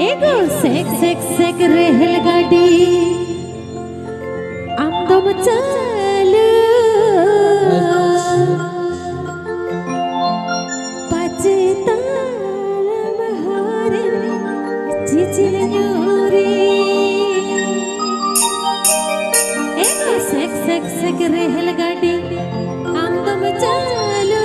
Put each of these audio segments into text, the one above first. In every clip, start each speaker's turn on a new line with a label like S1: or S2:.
S1: एगो सेक सेक सेक रेलगाड़ी आमदम चालू पाचे ताल महारे चिचिल न्योरी एगो सेक सेक सेक रेलगाड़ी आमदम चालू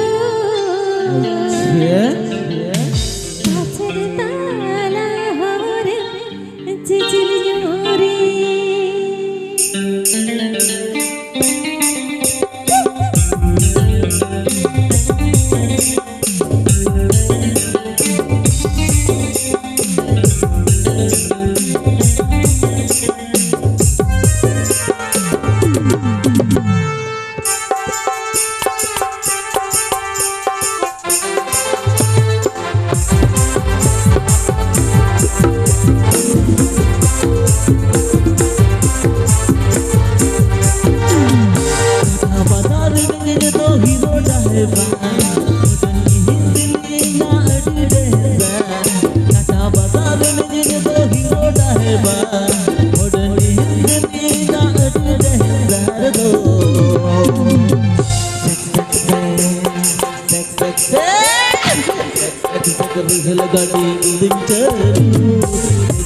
S2: रेलगाड़ी दिन चलू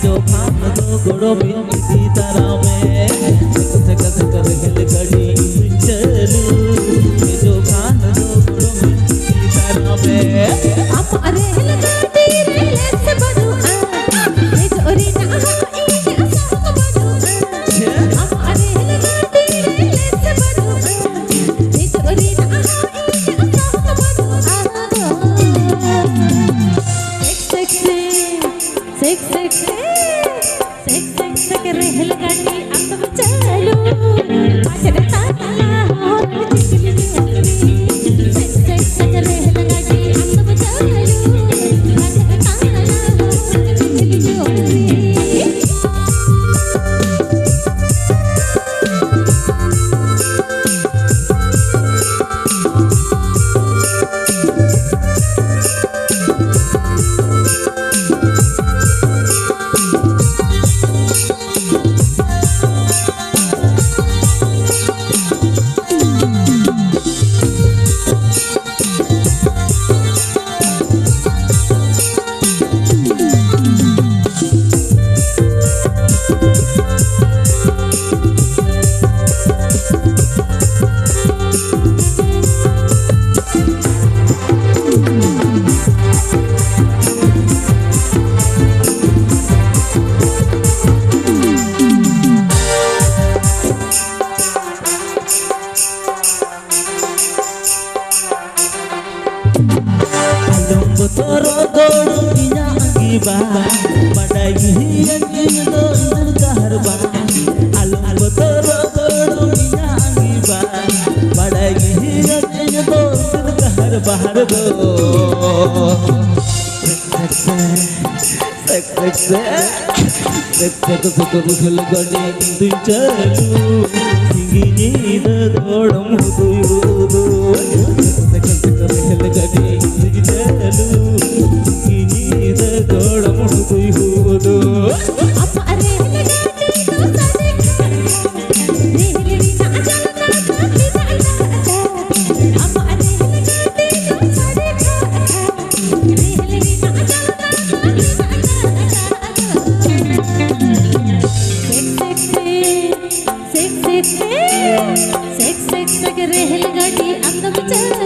S2: जो भाग दो गोड़ो में किसी तरह में रेलगाड़ी दिन चलू जो भाग दो गोड़ो में किसी तरह में
S1: आप रेलगाड़ी रेल से बनो रे जोरी ना इने असम बनो आप रेलगाड़ी रेल से बनो रे जोरी ना इने असम बनो सेक सेक सेक रेलगाड़ी आमदम चालू पाचर ताला और चिचिल न्योरी सेक सेक रेलगाड़ी आमदम चालू पाचर ताला और चिचिल Nyori
S2: toro godu inya angiba padai hiyan do indan kaharba alum toro godu inya angiba padai hiyan do indan kaharba harbo sek रेलगाड़ी दिन चलू सिंगिनी दोड़म हुदू रेलगाड़ी दिन चलू सिंगिनी दोड़म हुदू
S1: आप रेलगाड़ी तो साथे रेलड़ी ना चलना काफी जाता आप रेलगाड़ी तो साथे रेलड़ी ना चलना काफी जाता सेक रेलगाड़ी आमदम चालू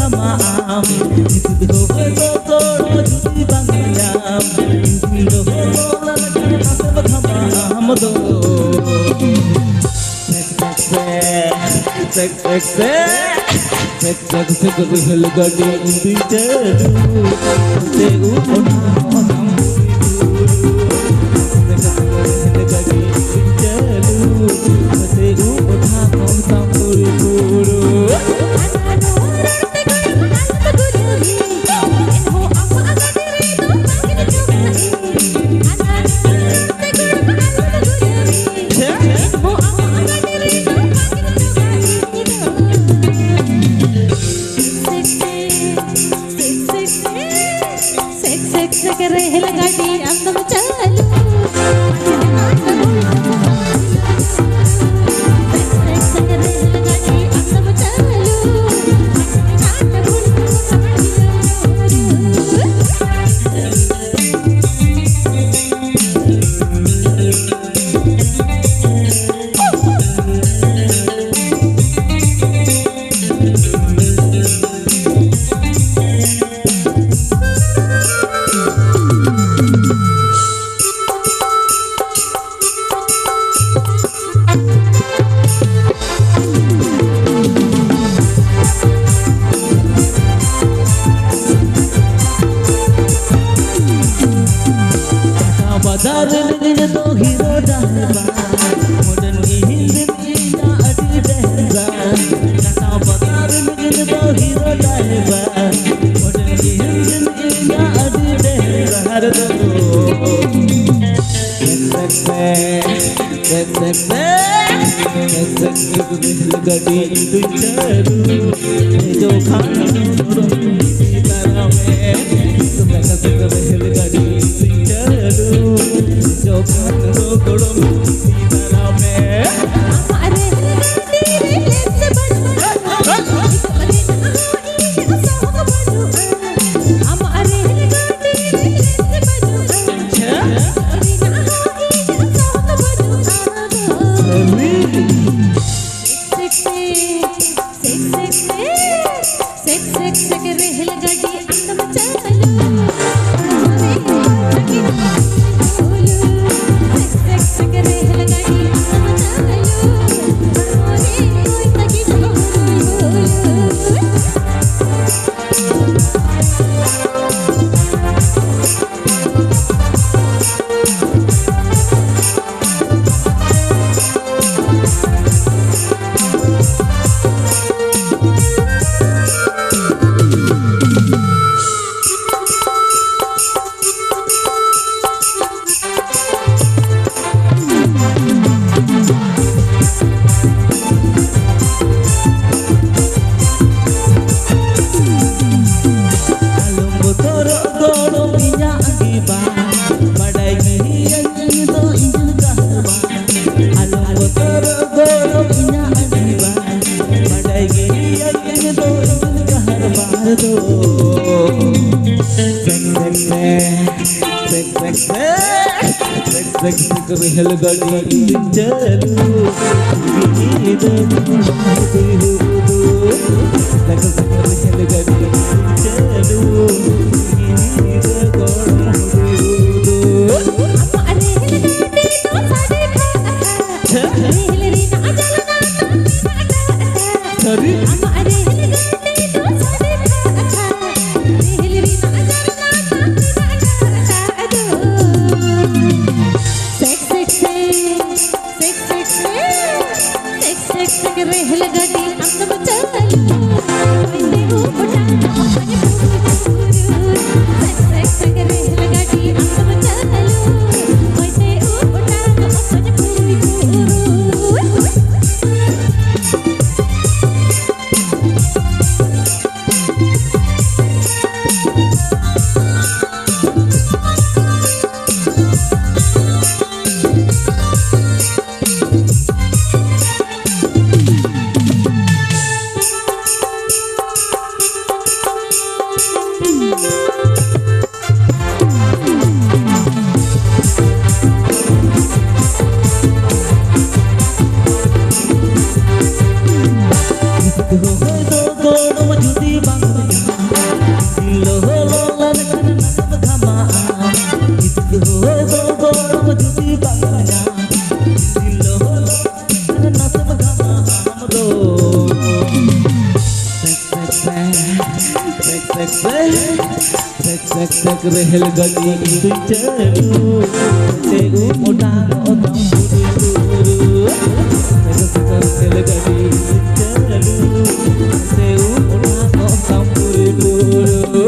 S2: sama am itu ho toro judi bangam itu ho la la asal khama am do sek rehel gadi bicharu te upona onam
S1: रहे लगाटी अंदम चालू
S2: बाजार में तो हीरो डालबा मॉडर्न की हिंदी ना अड़ी रहबा टाटा बाजार में तो हीरो डालबा मॉडर्न की हिंदी ना अड़ी रहबा हर दो गड़ी बिचारू जो खाना तारा में तुम कैसे रहल गड़ी बिचारू जो खाना गोड़ो तारा में
S1: हमारे दिल से बड़ा हमारे दिल से
S2: रहल गड़ी बिचारू रहल गड़ी
S1: रहल गड़ी अंदम चालू
S2: Sek sek rehel gadi itu celu Seu udang otang buru-buru Sek sek rehel gadi itu celu Seu udang otang buru-buru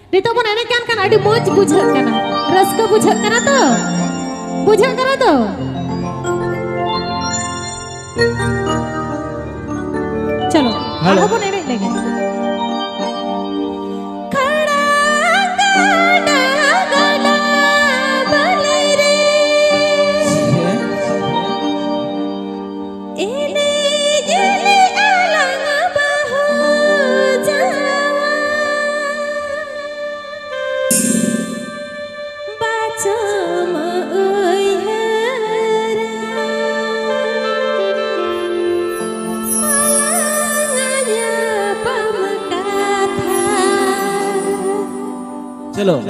S1: Dito pun enak kan adi moj bujhat kana raska bujhat kana to bujhat kana to chalo
S2: Halo.
S1: aku pun enak lagi khada gada gala bale re ene jele alang bahu jawa
S2: Chalo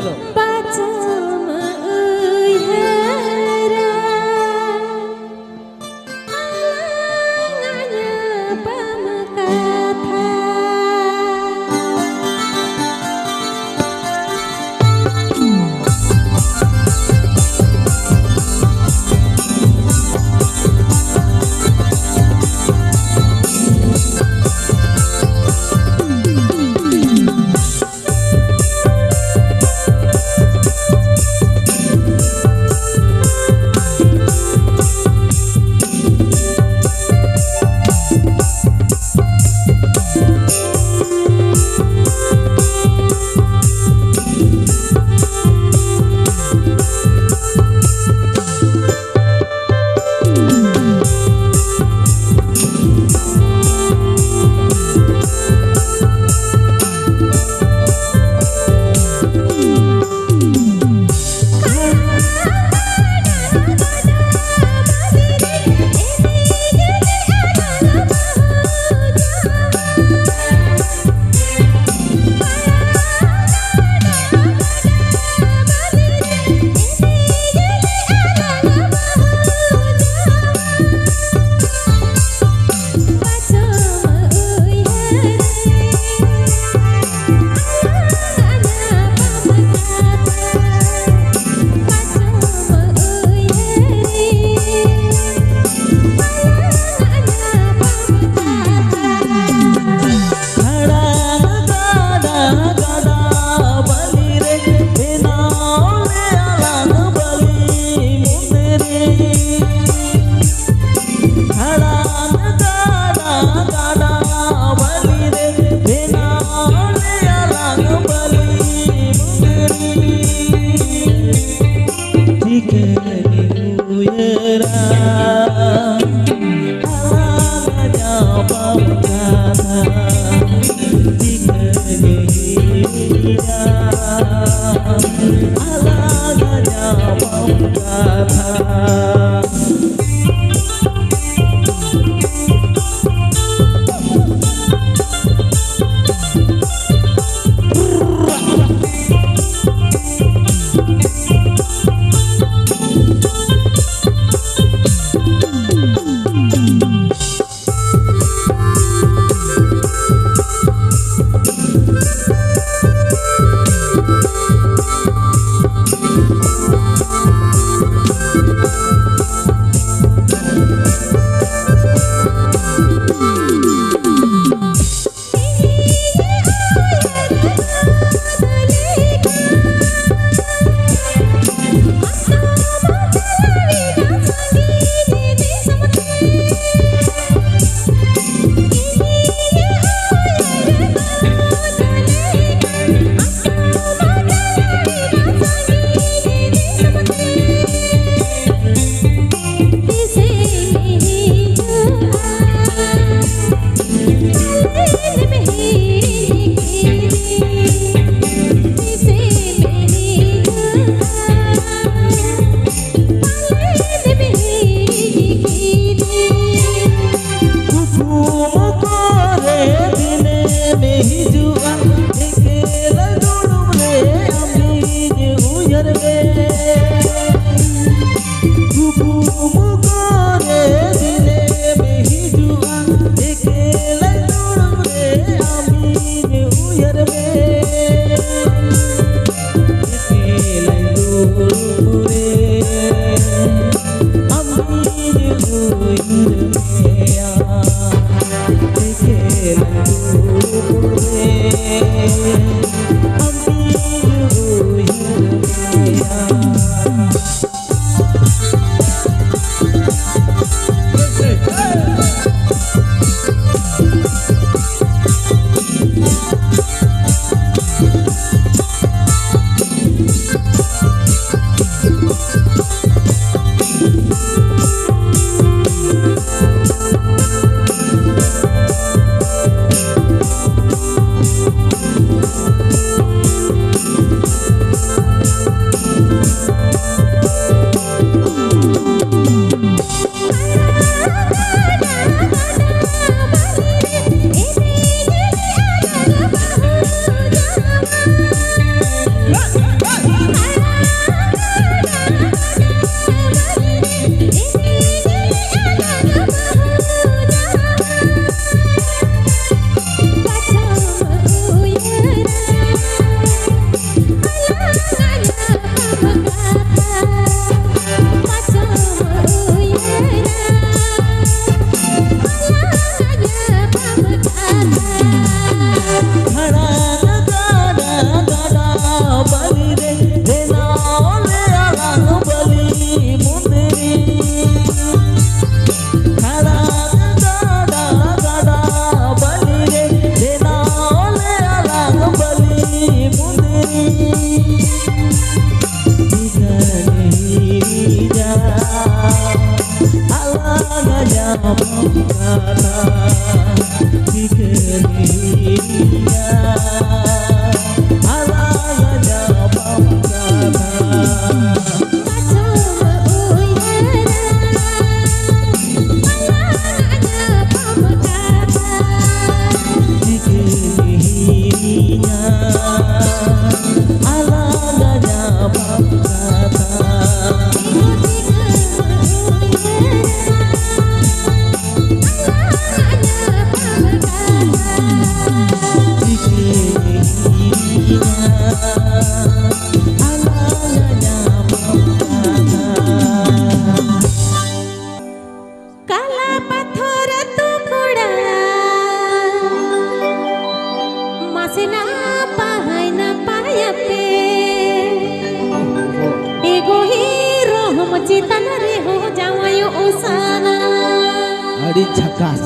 S2: Adi झकास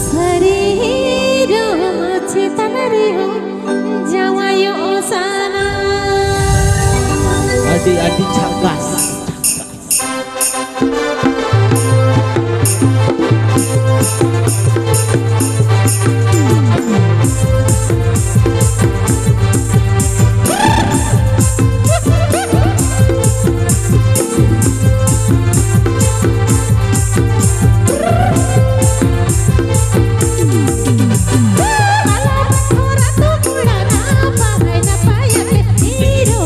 S1: शरीर चेतन रे हो जावायो ओसाना
S2: adi झकास
S1: Hero,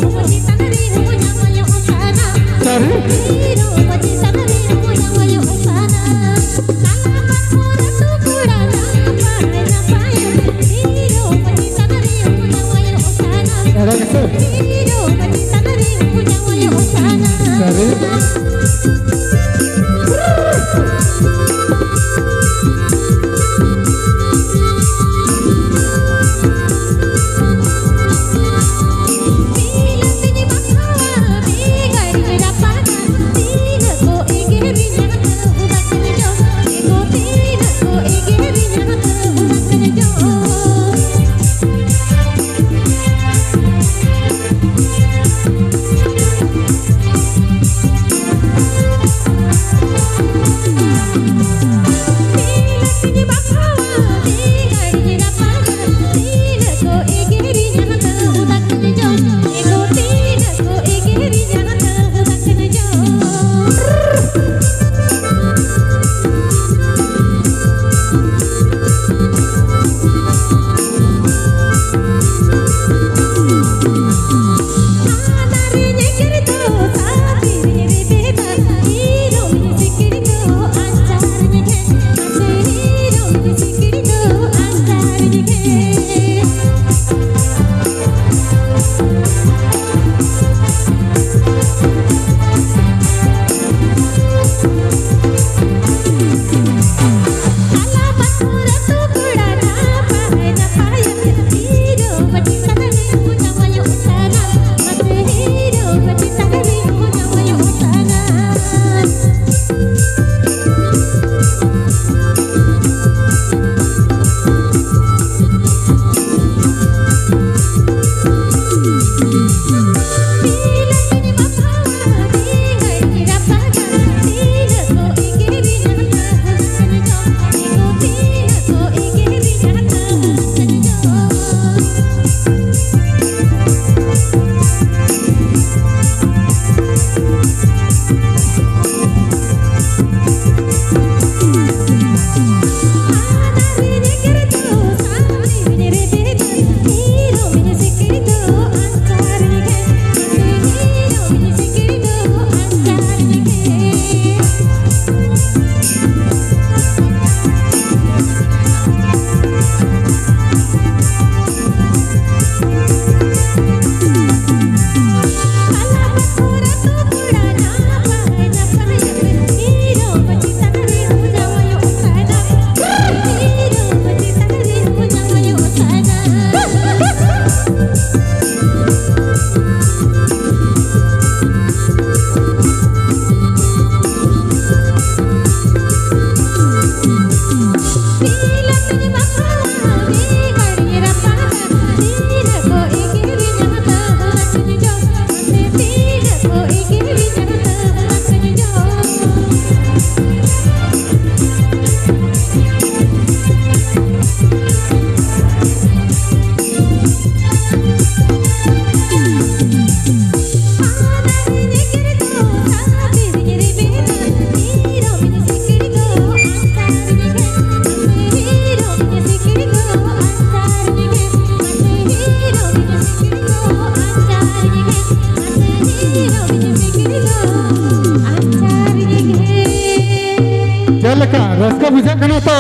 S3: चलका Ruska बुझा कना तो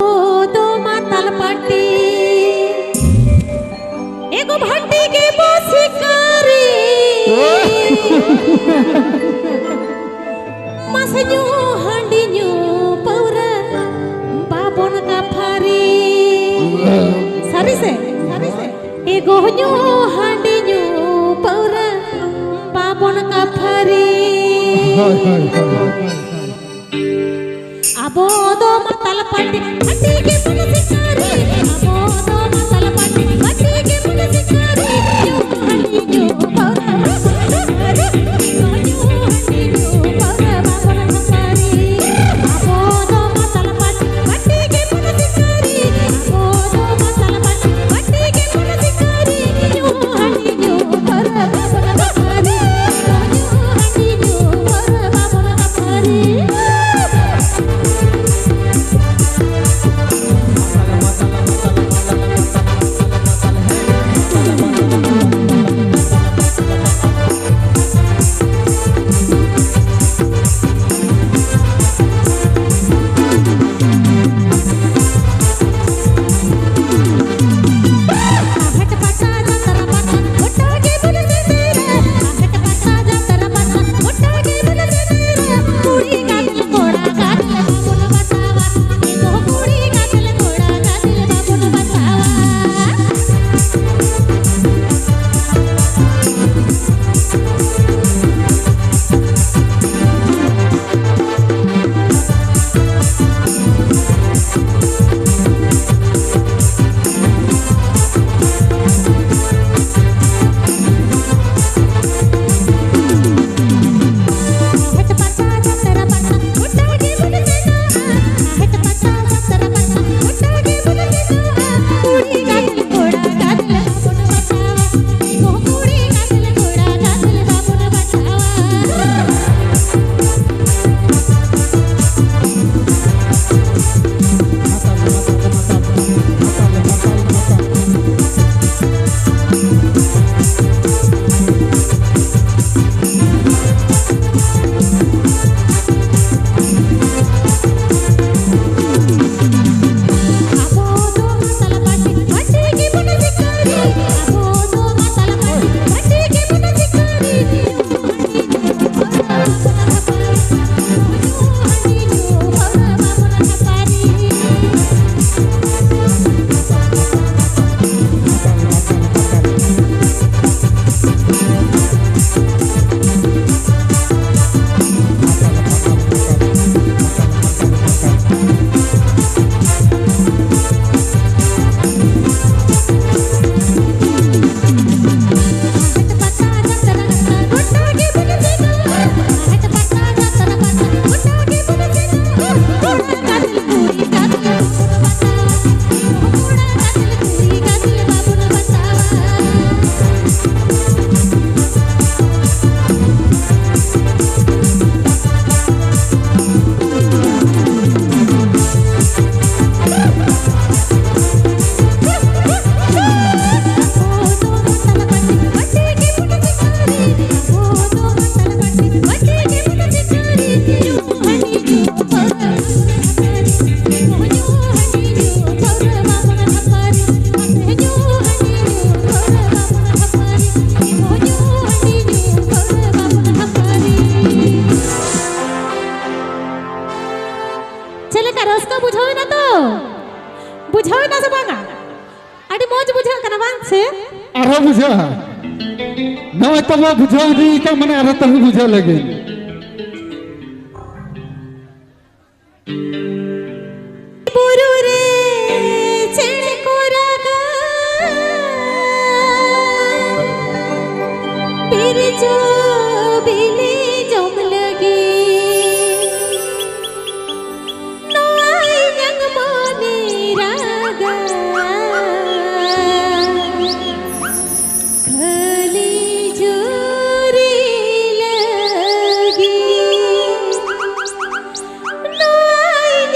S1: ओ तो मातल पट्टी एगो भट्टी के बोसी करी मसन्यू हंडिन्यू पौरा बाबन का फारी सारी से एगो न्यू हंडिन्यू पौरा बाबन का फारी अबो दो मतल पट्टी भट्टी के मन सिकारी अबो दो मतल पट्टी भट्टी के मन सिकारी न्यू हंडिन्यू पौरा बुझावे ना से बांगा अरे मौज बुझा कनवान से
S3: अरे बुझा ना तब बुझा दी का मने अरे तब बुझा लगे
S1: पुरु रे चेण कोरागा फिर जो बिले जम लगे नोई यंग माने रागा खली जोरी लगी नोई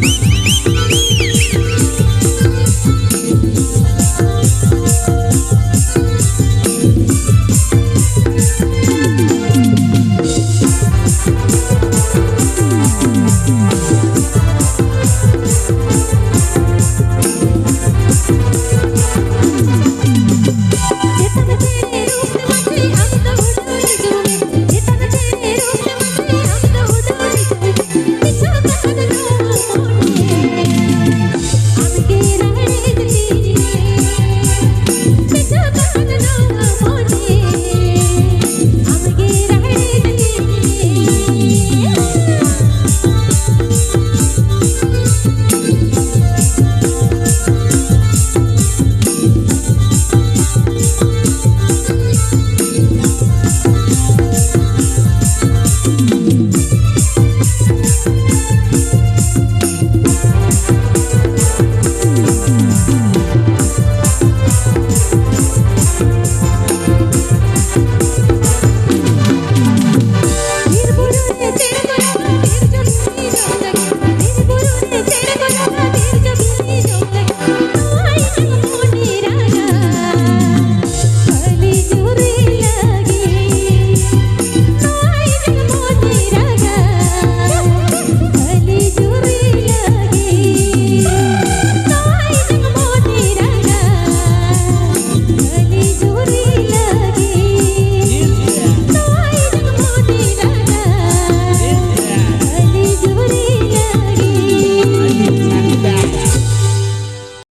S1: रे